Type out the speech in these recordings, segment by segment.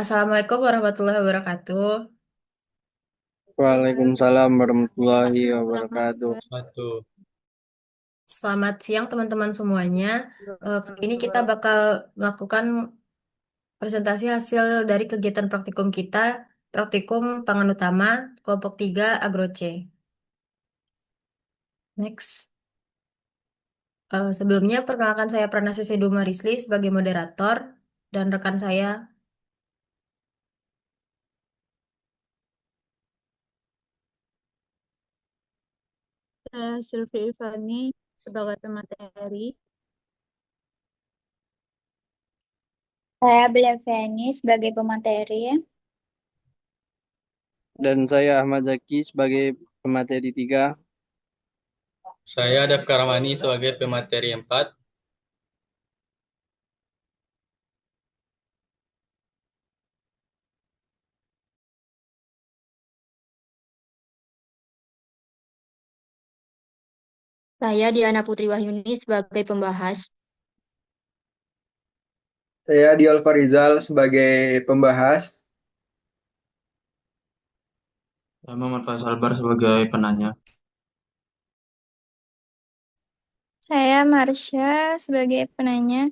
Assalamualaikum warahmatullahi wabarakatuh. Waalaikumsalam warahmatullahi wabarakatuh. Satu. Selamat siang teman-teman semuanya. Kali ini kita bakal melakukan presentasi hasil dari kegiatan praktikum kita, praktikum pangan utama, kelompok 3 Agro C. Next. Sebelumnya perkenalkan saya Pranasih Dumarisli sebagai moderator dan rekan saya. Saya Sylvie Ivani sebagai pemateri. Saya Beleveni sebagai pemateri. Dan saya Ahmad Zaki sebagai pemateri 3. Saya Dafkar Ramani sebagai pemateri 4. Saya Diana Putri Wahyuni sebagai pembahas. Saya Diol Farizal sebagai pembahas. Saya Muhammad Faisal Bar sebagai penanya. Saya Marsha sebagai penanya.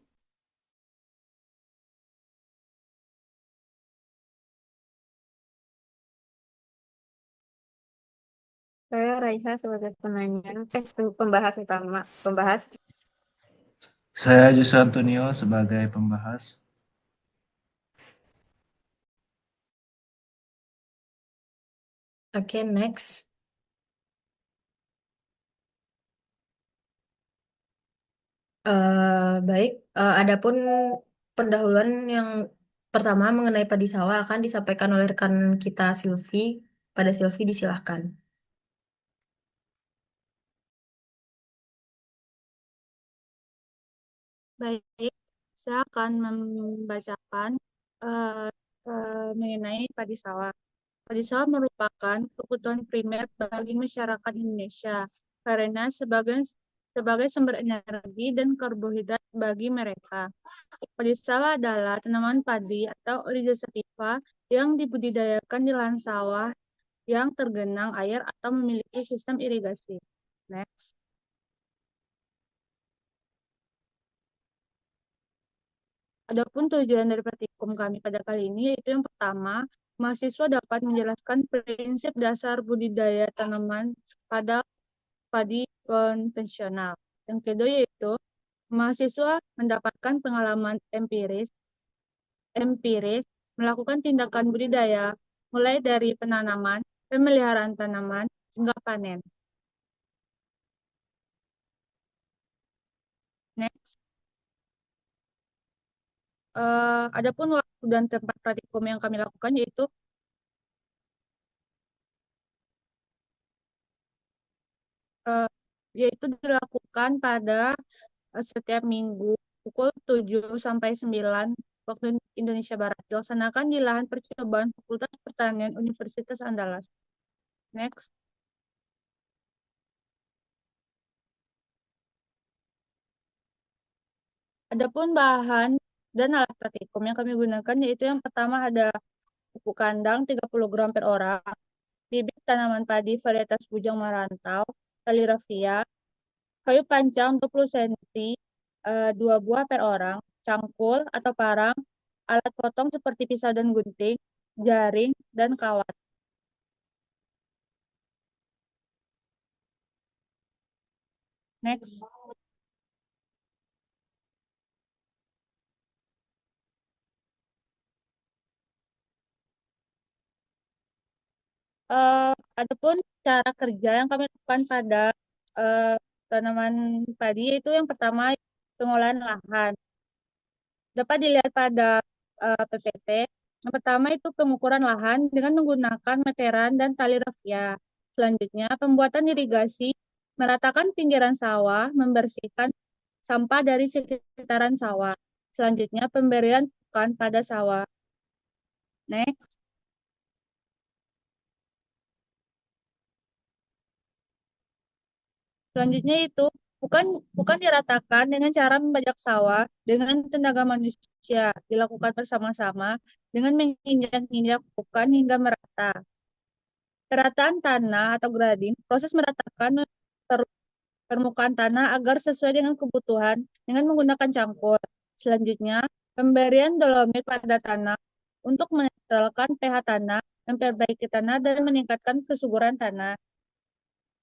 Saya Raiha sebagai penanya. Pembahas utama. Pembahas. Saya Yusuf Antonio sebagai pembahas. Oke, next. Baik, adapun pendahuluan yang pertama mengenai padi sawah akan disampaikan oleh rekan kita Silvi. Pada Silvi disilahkan. Baik, saya akan membacakan eh, mengenai padi sawah. Padi sawah merupakan kebutuhan primer bagi masyarakat Indonesia karena sebagai sumber energi dan karbohidrat bagi mereka. Padi sawah adalah tanaman padi atau Oryza sativa yang dibudidayakan di lahan sawah yang tergenang air atau memiliki sistem irigasi. Next. Adapun tujuan dari praktikum kami pada kali ini yaitu yang pertama, mahasiswa dapat menjelaskan prinsip dasar budidaya tanaman pada padi konvensional. Yang kedua yaitu mahasiswa mendapatkan pengalaman empiris melakukan tindakan budidaya mulai dari penanaman, pemeliharaan tanaman hingga panen. Next. Adapun waktu dan tempat praktikum yang kami lakukan yaitu dilakukan pada setiap minggu pukul 7 sampai 9 waktu Indonesia Barat. Dilaksanakan di lahan percobaan Fakultas Pertanian Universitas Andalas. Next. Adapun bahan dan alat praktikum yang kami gunakan yaitu yang pertama ada pupuk kandang 30 gram per orang, bibit tanaman padi varietas bujang merantau, tali rafia, kayu pancang 20 cm, 2 buah per orang, cangkul atau parang, alat potong seperti pisau dan gunting, jaring, dan kawat. Next. Eh, Adapun cara kerja yang kami lakukan pada eh, tanaman padi itu yang pertama pengolahan lahan. Dapat dilihat pada PPT. Yang pertama itu pengukuran lahan dengan menggunakan meteran dan tali rafia. Selanjutnya pembuatan irigasi, meratakan pinggiran sawah, membersihkan sampah dari sekitaran sawah. Selanjutnya pemberian pakan pada sawah. Next. Selanjutnya itu bukan diratakan dengan cara membajak sawah dengan tenaga manusia, dilakukan bersama-sama dengan menginjak-injak bukan hingga merata. Perataan tanah atau grading, proses meratakan permukaan tanah agar sesuai dengan kebutuhan dengan menggunakan cangkul. Selanjutnya, pemberian dolomit pada tanah untuk menetralkan pH tanah, memperbaiki tanah, dan meningkatkan kesuburan tanah.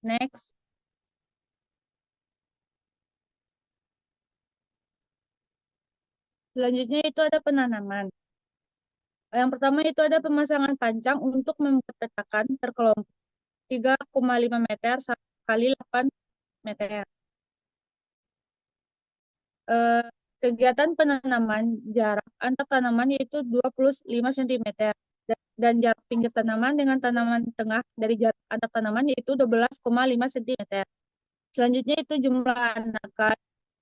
Next. Selanjutnya itu ada penanaman. Yang pertama itu ada pemasangan pancang untuk membuat petakan berkelompok 3,5 meter kali 8 meter. Eh, Kegiatan penanaman jarak antar tanaman yaitu 25 cm dan jarak pinggir tanaman dengan tanaman tengah dari jarak antar tanaman yaitu 12,5 cm. Selanjutnya itu jumlah anakan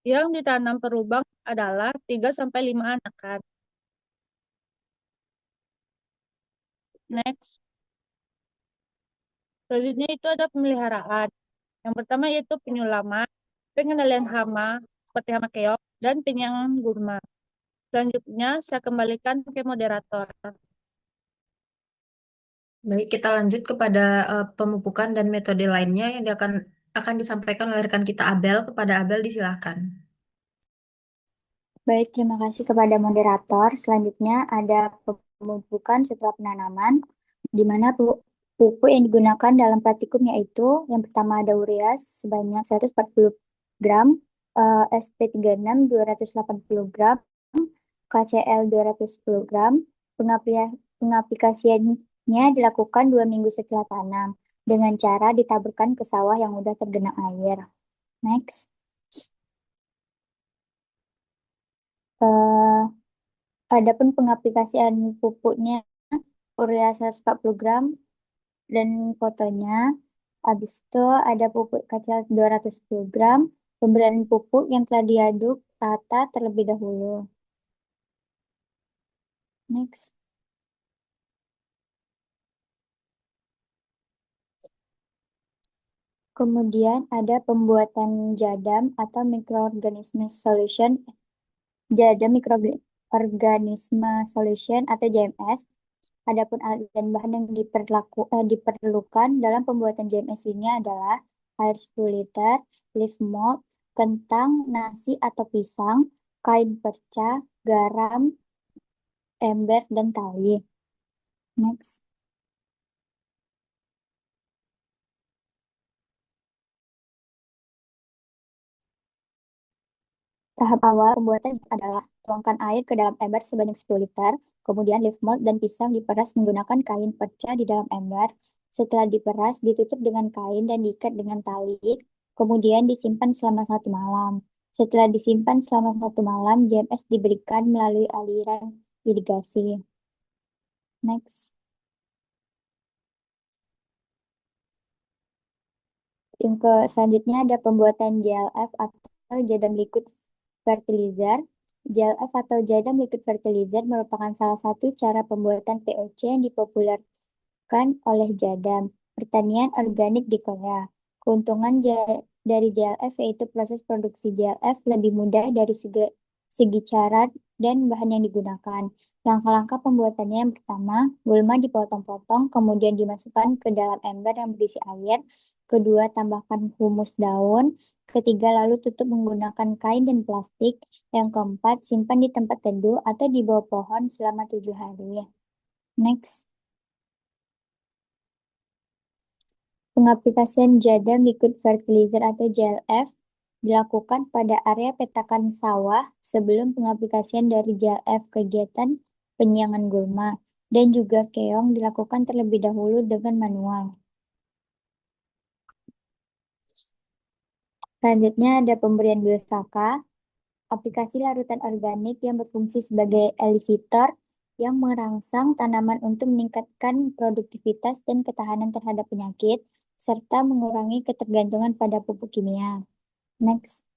yang ditanam per lubang adalah 3 sampai 5 anakan. Next. Selanjutnya itu ada pemeliharaan. Yang pertama yaitu penyulaman, pengendalian hama seperti hama keok, dan penyiangan gurma. Selanjutnya saya kembalikan ke moderator. Baik, kita lanjut kepada pemupukan dan metode lainnya yang akan disampaikan oleh rekan kita Abel. Kepada Abel disilahkan. Baik, terima kasih kepada moderator. Selanjutnya ada pemupukan setelah penanaman, di mana pupuk yang digunakan dalam praktikum yaitu yang pertama ada urea sebanyak 140 gram, SP36 280 gram, KCl 210 gram. Pengaplikasiannya dilakukan 2 minggu setelah tanam dengan cara ditaburkan ke sawah yang sudah tergenang air. Next. Adapun pengaplikasian pupuknya urea 140 gram dan fotonya. Habis itu ada pupuk kacang 210 gram, pemberian pupuk yang telah diaduk rata terlebih dahulu. Next. Kemudian ada pembuatan jadam atau microorganism solution, jadam mikroorganisme solution atau JMS. Adapun alat dan bahan yang diperlukan dalam pembuatan JMS ini adalah air 10 liter, leaf mold, kentang, nasi atau pisang, kain perca, garam, ember, dan tali. Next. Tahap awal pembuatan adalah tuangkan air ke dalam ember sebanyak 10 liter, kemudian leaf mold dan pisang diperas menggunakan kain perca di dalam ember. Setelah diperas, ditutup dengan kain dan diikat dengan tali, kemudian disimpan selama 1 malam. Setelah disimpan selama 1 malam, JMS diberikan melalui aliran irigasi. Next. Selanjutnya ada pembuatan JLF atau Jadam Liquid Fertilizer. JLF atau Jadam Liquid Fertilizer merupakan salah satu cara pembuatan POC yang dipopulerkan oleh Jadam Pertanian Organik di Korea. Keuntungan dari JLF yaitu proses produksi JLF lebih mudah dari segi cara dan bahan yang digunakan. Langkah-langkah pembuatannya yang pertama, gulma dipotong-potong, kemudian dimasukkan ke dalam ember yang berisi air. Kedua, tambahkan humus daun. Ketiga, lalu tutup menggunakan kain dan plastik. Yang keempat, simpan di tempat teduh atau di bawah pohon selama 7 hari. Next. Pengaplikasian Jadam Liquid Fertilizer atau JLF dilakukan pada area petakan sawah sebelum pengaplikasian dari JLF kegiatan penyiangan gulma dan juga keong dilakukan terlebih dahulu dengan manual. Selanjutnya ada pemberian biosaka, aplikasi larutan organik yang berfungsi sebagai elisitor yang merangsang tanaman untuk meningkatkan produktivitas dan ketahanan terhadap penyakit, serta mengurangi ketergantungan pada pupuk kimia. Next.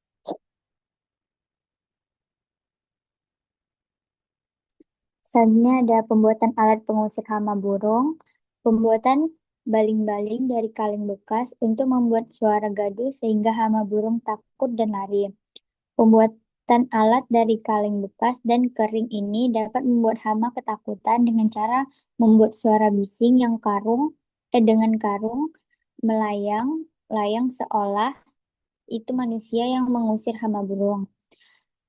Selanjutnya ada pembuatan alat pengusir hama burung. Pembuatan baling-baling dari kaleng bekas untuk membuat suara gaduh sehingga hama burung takut dan lari. Pembuatan alat dari kaleng bekas dan kering ini dapat membuat hama ketakutan dengan cara membuat suara bising dengan karung melayang seolah itu manusia yang mengusir hama burung.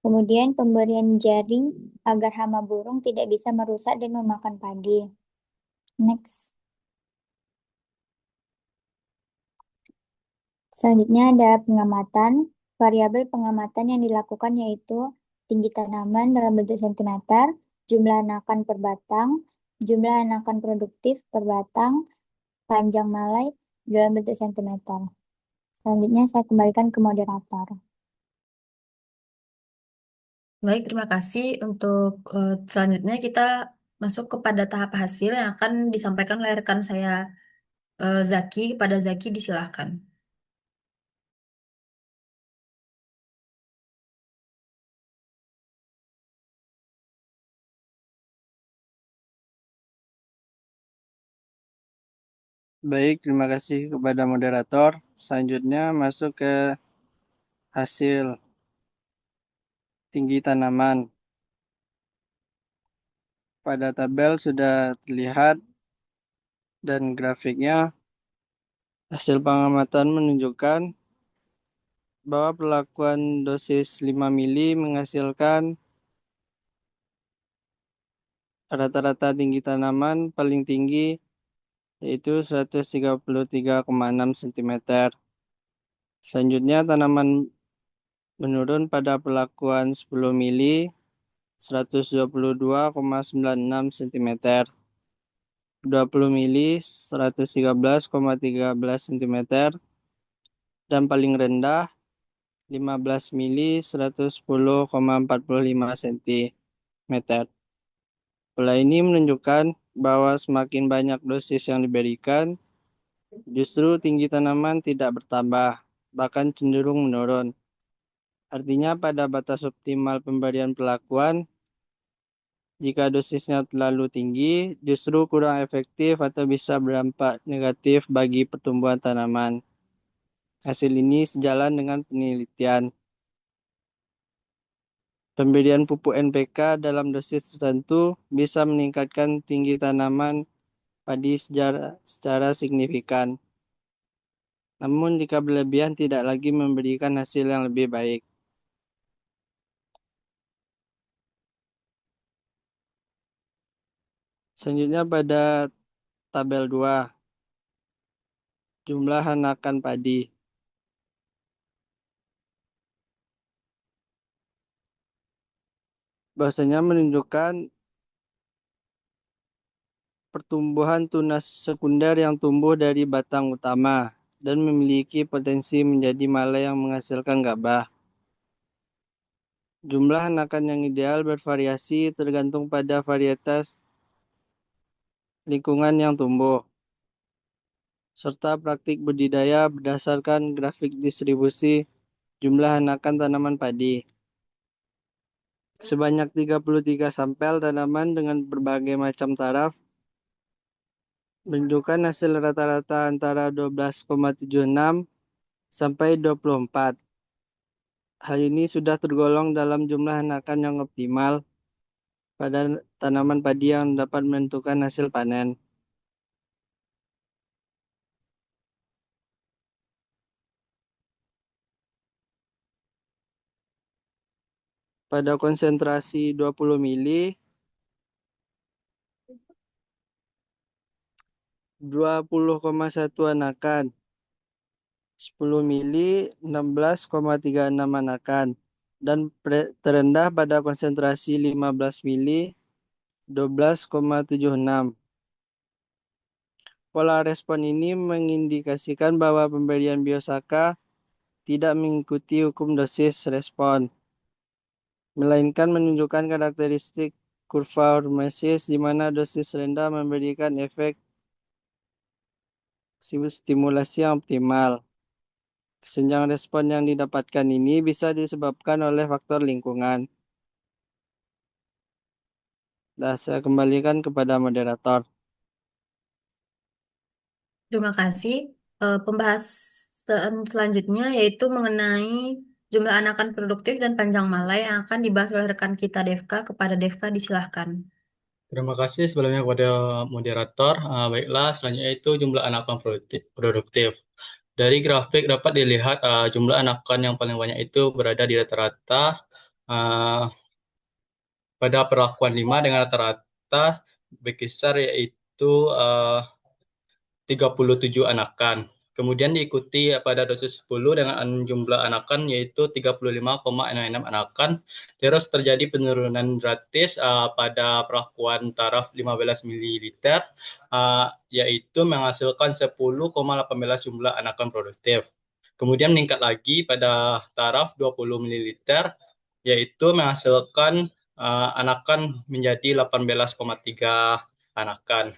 Kemudian pemberian jaring agar hama burung tidak bisa merusak dan memakan padi. Next. Selanjutnya ada pengamatan. Variabel pengamatan yang dilakukan yaitu tinggi tanaman dalam bentuk sentimeter, jumlah anakan per batang, jumlah anakan produktif per batang, panjang malai dalam bentuk sentimeter. Selanjutnya saya kembalikan ke moderator. Baik, terima kasih. Untuk selanjutnya kita masuk kepada tahap hasil yang akan disampaikan oleh rekan saya Zaki. Kepada Zaki disilahkan. Baik, terima kasih kepada moderator. Selanjutnya masuk ke hasil tinggi tanaman. Pada tabel sudah terlihat dan grafiknya hasil pengamatan menunjukkan bahwa perlakuan dosis 5 mili menghasilkan rata-rata tinggi tanaman paling tinggi yaitu 133,6 cm. Selanjutnya tanaman menurun pada perlakuan 10 mili 122,96 cm. 20 mili 113,13 cm dan paling rendah 15 mili 110,45 cm. Pola ini menunjukkan bahwa semakin banyak dosis yang diberikan, justru tinggi tanaman tidak bertambah, bahkan cenderung menurun. Artinya pada batas optimal pemberian perlakuan, jika dosisnya terlalu tinggi, justru kurang efektif atau bisa berdampak negatif bagi pertumbuhan tanaman. Hasil ini sejalan dengan penelitian. Pemberian pupuk NPK dalam dosis tertentu bisa meningkatkan tinggi tanaman padi secara signifikan. Namun jika berlebihan tidak lagi memberikan hasil yang lebih baik. Selanjutnya pada tabel 2, jumlah anakan padi. Bahwasanya menunjukkan pertumbuhan tunas sekunder yang tumbuh dari batang utama dan memiliki potensi menjadi malai yang menghasilkan gabah. Jumlah anakan yang ideal bervariasi tergantung pada varietas lingkungan yang tumbuh, serta praktik budidaya berdasarkan grafik distribusi jumlah anakan tanaman padi. Sebanyak 33 sampel tanaman dengan berbagai macam taraf menunjukkan hasil rata-rata antara 12,76 sampai 24. Hal ini sudah tergolong dalam jumlah anakan yang optimal pada tanaman padi yang dapat menentukan hasil panen. Pada konsentrasi 20 mili, 20,1 anakan, 10 mili 16,36 anakan, dan terendah pada konsentrasi 15 mili 12,76. Pola respon ini mengindikasikan bahwa pemberian biosaka tidak mengikuti hukum dosis respon, melainkan menunjukkan karakteristik kurva hormesis di mana dosis rendah memberikan efek stimulasi yang optimal. Kesenjangan respon yang didapatkan ini bisa disebabkan oleh faktor lingkungan. Saya kembalikan kepada moderator. Terima kasih. Pembahasan selanjutnya yaitu mengenai jumlah anakan produktif dan panjang malai yang akan dibahas oleh rekan kita Devka. Kepada Devka disilahkan. Terima kasih sebelumnya kepada moderator. Baiklah, selanjutnya itu jumlah anakan produktif. Dari grafik dapat dilihat jumlah anakan yang paling banyak itu berada di rata-rata uh, pada perlakuan 5 dengan rata-rata berkisar yaitu 37 anakan. Kemudian diikuti pada dosis 10 dengan jumlah anakan yaitu 35,66 anakan. Terus terjadi penurunan drastis pada perlakuan taraf 15 ml yaitu menghasilkan 10,18 jumlah anakan produktif. Kemudian meningkat lagi pada taraf 20 ml yaitu menghasilkan anakan menjadi 18,3 anakan.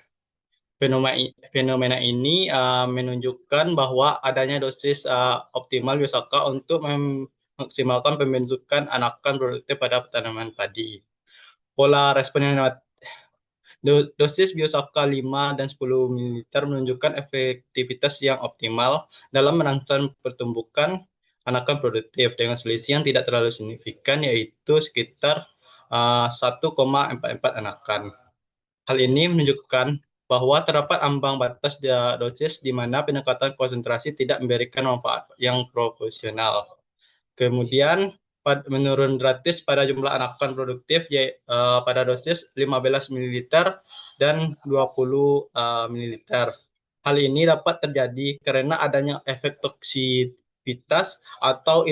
Fenomena ini menunjukkan bahwa adanya dosis optimal biosaka untuk memaksimalkan pembentukan anakan produktif pada tanaman padi. Pola respon yang dosis biosaka 5 dan 10 ml menunjukkan efektivitas yang optimal dalam merangsang pertumbuhan anakan produktif dengan selisih yang tidak terlalu signifikan yaitu sekitar 1,44 anakan. Hal ini menunjukkan bahwa terdapat ambang batas dosis di mana pendekatan konsentrasi tidak memberikan manfaat yang proporsional. Kemudian menurun drastis pada jumlah anakan produktif pada dosis 15 ml dan 20 ml. Hal ini dapat terjadi karena adanya efek toksisitas atau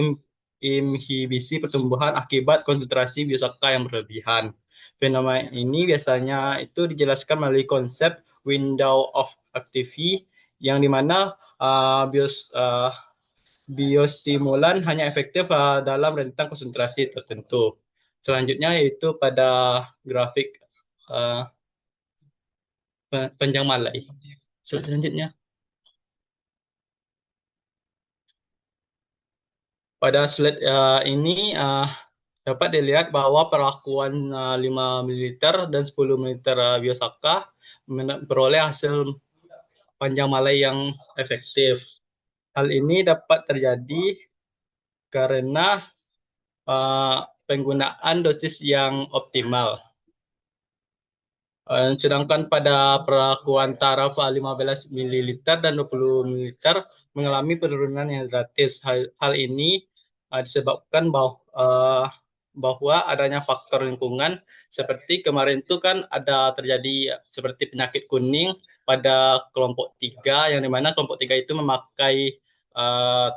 inhibisi pertumbuhan akibat konsentrasi biosaka yang berlebihan. Fenomena ini biasanya itu dijelaskan melalui konsep window of activity yang dimana biostimulan hanya efektif dalam rentang konsentrasi tertentu. Selanjutnya yaitu pada grafik uh, panjang malai. Selanjutnya pada slide ini dapat dilihat bahwa perlakuan 5 ml dan 10 ml biosaka memperoleh hasil panjang malai yang efektif. Hal ini dapat terjadi karena penggunaan dosis yang optimal. Sedangkan pada perlakuan taraf 15 ml dan 20 ml mengalami penurunan yang drastis. Hal ini disebabkan bahwa adanya faktor lingkungan seperti kemarin itu kan ada terjadi seperti penyakit kuning pada kelompok 3 yang dimana kelompok 3 itu memakai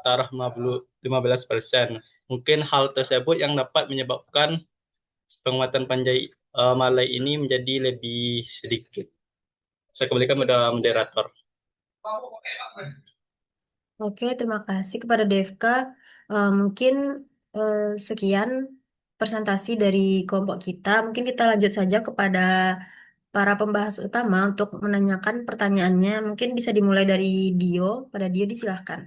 taraf 15%. Mungkin hal tersebut yang dapat menyebabkan penguatan malai ini menjadi lebih sedikit. Saya kembalikan pada moderator. Oke, terima kasih kepada Devka. Mungkin sekian presentasi dari kelompok kita. Mungkin kita lanjut saja kepada para pembahas utama untuk menanyakan pertanyaannya. Mungkin bisa dimulai dari Dio. Pada Dio disilahkan.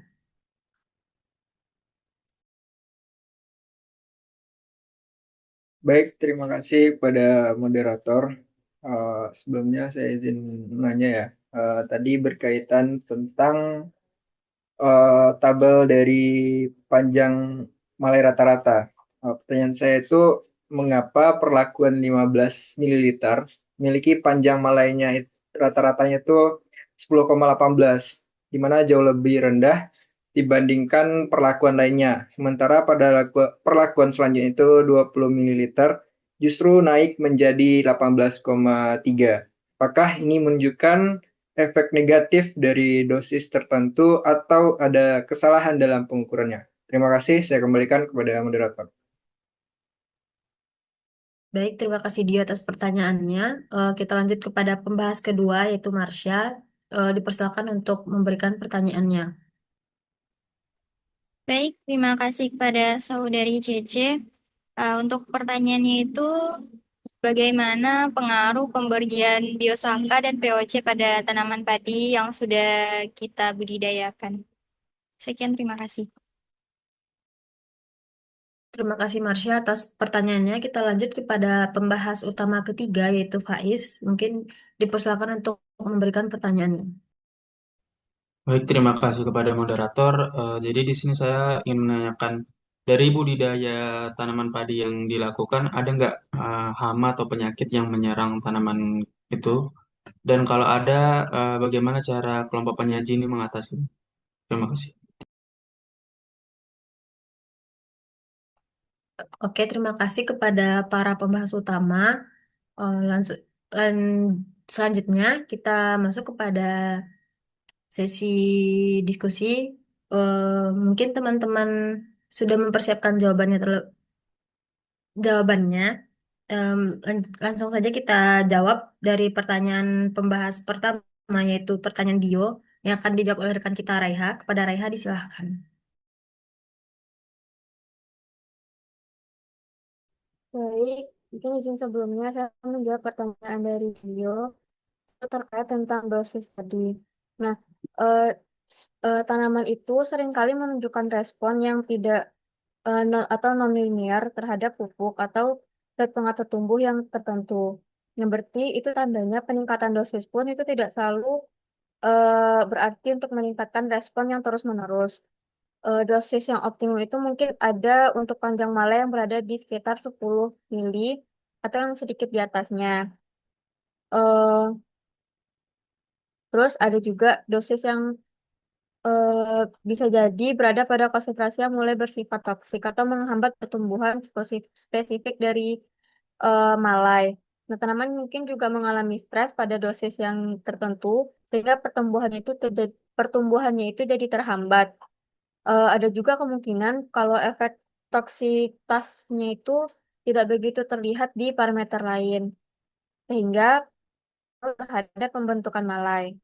Baik, terima kasih pada moderator. Sebelumnya saya izin menanya ya. Tadi berkaitan tentang tabel dari panjang malai rata-rata. Pertanyaan saya itu mengapa perlakuan 15 ml memiliki panjang malainya rata-ratanya itu 10,18, di mana jauh lebih rendah dibandingkan perlakuan lainnya. Sementara pada perlakuan selanjutnya itu 20 ml justru naik menjadi 18,3. Apakah ini menunjukkan efek negatif dari dosis tertentu atau ada kesalahan dalam pengukurannya? Terima kasih, saya kembalikan kepada moderator. Baik, terima kasih Dio atas pertanyaannya. Kita lanjut kepada pembahas kedua, yaitu Marsha. Dipersilakan untuk memberikan pertanyaannya. Baik, terima kasih kepada saudari Cece. Untuk pertanyaannya itu, bagaimana pengaruh pemberian biosaka dan POC pada tanaman padi yang sudah kita budidayakan? Sekian, terima kasih. Terima kasih Marsha atas pertanyaannya. Kita lanjut kepada pembahas utama ketiga, yaitu Faiz. Mungkin dipersilakan untuk memberikan pertanyaannya. Baik, terima kasih kepada moderator. Jadi di sini saya ingin menanyakan dari budidaya tanaman padi yang dilakukan, ada nggak hama atau penyakit yang menyerang tanaman itu? Dan kalau ada, bagaimana cara kelompok penyaji ini mengatasinya? Terima kasih. Oke, terima kasih kepada para pembahas utama. Langsung, selanjutnya kita masuk kepada sesi diskusi. Mungkin teman-teman sudah mempersiapkan jawabannya. Langsung saja kita jawab dari pertanyaan pembahas pertama, yaitu pertanyaan Dio, yang akan dijawab oleh rekan kita Raiha. Kepada Raiha, disilahkan. Baik, mungkin izin sebelumnya saya menjawab pertanyaan dari Dio terkait tentang dosis tadi. Nah, eh, tanaman itu seringkali menunjukkan respon yang tidak atau non-linear terhadap pupuk atau zat pengatur tumbuh yang tertentu. Yang berarti itu tandanya peningkatan dosis pun itu tidak selalu berarti untuk meningkatkan respon yang terus-menerus. Dosis yang optimum itu mungkin ada untuk panjang mala yang berada di sekitar 10 mili atau yang sedikit di atasnya. Eh, Terus ada juga dosis yang bisa jadi berada pada konsentrasi yang mulai bersifat toksik atau menghambat pertumbuhan spesifik dari malai. Nah, tanaman mungkin juga mengalami stres pada dosis yang tertentu sehingga pertumbuhannya itu jadi terhambat. Ada juga kemungkinan kalau efek toksitasnya itu tidak begitu terlihat di parameter lain sehingga terhadap pembentukan malai.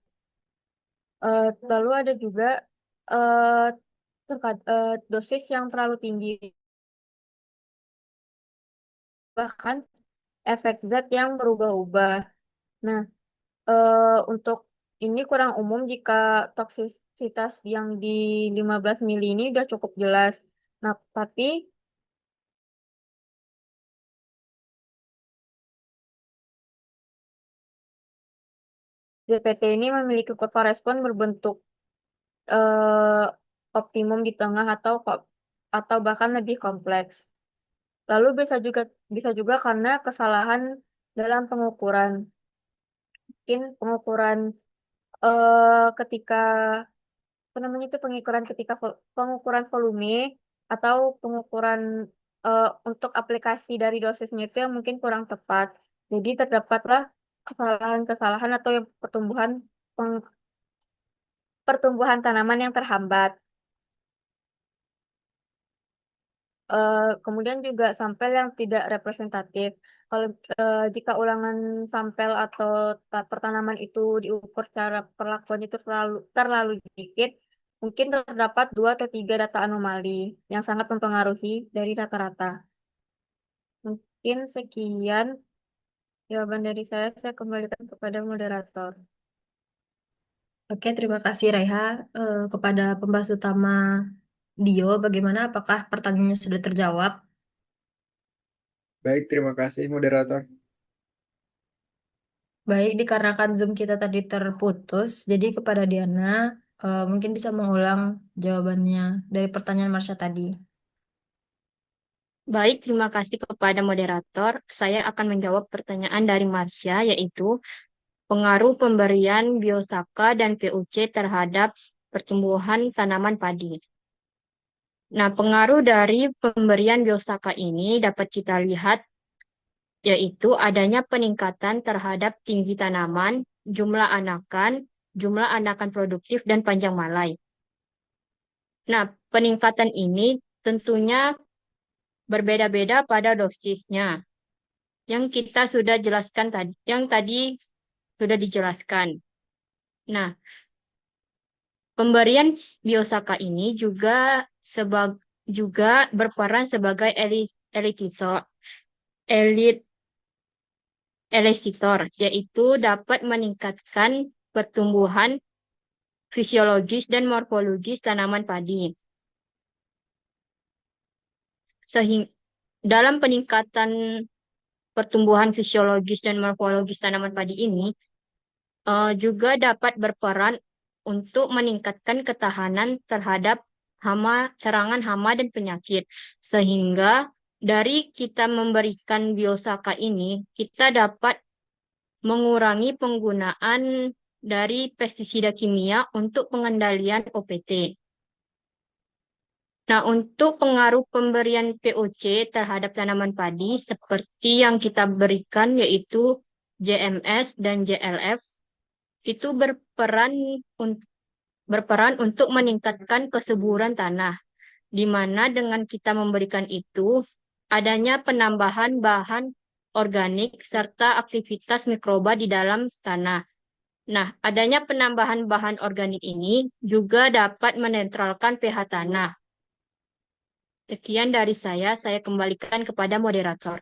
Lalu ada juga eh, dosis yang terlalu tinggi, bahkan efek zat yang berubah-ubah. Nah, untuk ini kurang umum jika toksisitas yang di 15 mili ini udah cukup jelas. Nah, tapi ZPT ini memiliki kurva respon berbentuk eh, optimum di tengah atau bahkan lebih kompleks. Lalu bisa juga karena kesalahan dalam pengukuran. Mungkin ketika apa namanya itu pengukuran volume atau pengukuran untuk aplikasi dari dosisnya itu yang mungkin kurang tepat. Jadi terdapatlah kesalahan-kesalahan atau yang pertumbuhan tanaman yang terhambat. Kemudian juga sampel yang tidak representatif. Kalau jika ulangan sampel atau pertanaman itu diukur secara perlakuan itu terlalu sedikit, mungkin terdapat 2 atau 3 data anomali yang sangat mempengaruhi dari rata-rata. Mungkin sekian jawaban dari saya kembalikan kepada moderator. Oke, terima kasih Raiha. Kepada pembahas utama Dio, bagaimana? Apakah pertanyaannya sudah terjawab? Baik, terima kasih moderator. Baik, dikarenakan Zoom kita tadi terputus, jadi kepada Diana, mungkin bisa mengulang jawabannya dari pertanyaan Marsha tadi. Baik, terima kasih kepada moderator. Saya akan menjawab pertanyaan dari Marsha, yaitu pengaruh pemberian biosaka dan PUC terhadap pertumbuhan tanaman padi. Nah, pengaruh dari pemberian biosaka ini dapat kita lihat, yaitu adanya peningkatan terhadap tinggi tanaman, jumlah anakan produktif, dan panjang malai. Nah, peningkatan ini tentunya berbeda-beda pada dosisnya yang kita sudah jelaskan tadi, yang tadi sudah dijelaskan. Nah, pemberian biosaka ini juga berperan sebagai elisitor, yaitu dapat meningkatkan pertumbuhan fisiologis dan morfologis tanaman padi. Sehingga dalam peningkatan pertumbuhan fisiologis dan morfologis tanaman padi ini juga dapat berperan untuk meningkatkan ketahanan terhadap serangan hama dan penyakit. Sehingga dari kita memberikan biosaka ini, kita dapat mengurangi penggunaan dari pestisida kimia untuk pengendalian OPT. Nah, untuk pengaruh pemberian POC terhadap tanaman padi seperti yang kita berikan yaitu JMS dan JLF itu berperan untuk meningkatkan kesuburan tanah, di mana dengan kita memberikan itu adanya penambahan bahan organik serta aktivitas mikroba di dalam tanah. Nah, adanya penambahan bahan organik ini juga dapat menetralkan pH tanah. Sekian dari saya kembalikan kepada moderator.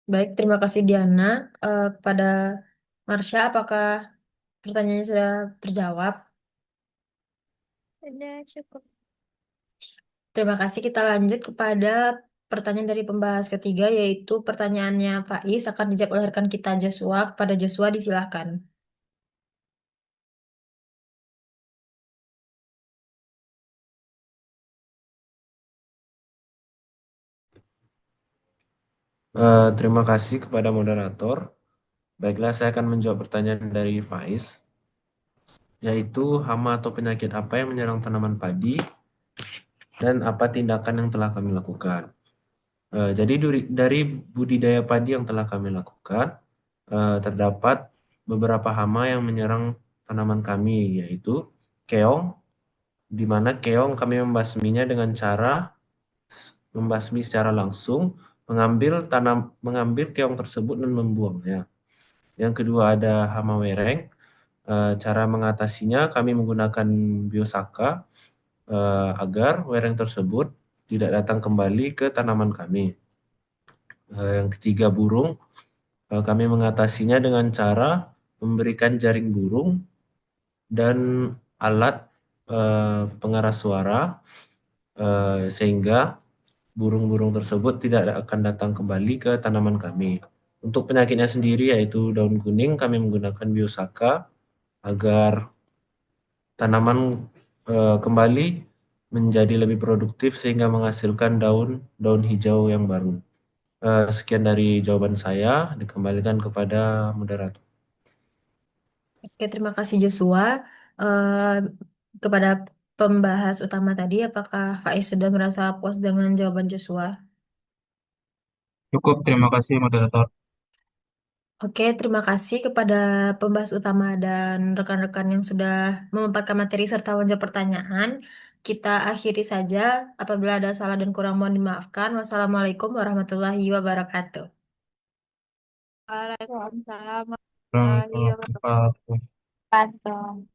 Baik, terima kasih Diana. Kepada Marsha, apakah pertanyaannya sudah terjawab? Sudah cukup. Terima kasih. Kita lanjut kepada pertanyaan dari pembahas ketiga, yaitu pertanyaannya Faiz akan dijawab oleh rekan kita Joshua. Kepada Joshua, disilahkan. Terima kasih kepada moderator. Baiklah, saya akan menjawab pertanyaan dari Faiz, yaitu hama atau penyakit apa yang menyerang tanaman padi dan apa tindakan yang telah kami lakukan. Jadi dari budidaya padi yang telah kami lakukan, terdapat beberapa hama yang menyerang tanaman kami, yaitu keong, di mana keong kami membasminya dengan cara membasmi secara langsung, mengambil keong tersebut dan membuangnya. Yang kedua ada hama wereng. Cara mengatasinya kami menggunakan biosaka agar wereng tersebut tidak datang kembali ke tanaman kami. Yang ketiga burung. Kami mengatasinya dengan cara memberikan jaring burung dan alat pengeras suara sehingga burung-burung tersebut tidak akan datang kembali ke tanaman kami. Untuk penyakitnya sendiri yaitu daun kuning, kami menggunakan biosaka agar tanaman kembali menjadi lebih produktif sehingga menghasilkan daun hijau yang baru. Sekian dari jawaban saya, dikembalikan kepada moderator. Oke, terima kasih Joshua. Eh, Kepada pembahas utama tadi, apakah Faiz sudah merasa puas dengan jawaban Joshua? Cukup, terima kasih moderator. Oke, terima kasih kepada pembahas utama dan rekan-rekan yang sudah memaparkan materi serta menjawab pertanyaan. Kita akhiri saja. Apabila ada salah dan kurang mohon dimaafkan. Wassalamualaikum warahmatullahi wabarakatuh. Waalaikumsalam warahmatullahi Warahmatullahi wabarakatuh. wabarakatuh. Pardon.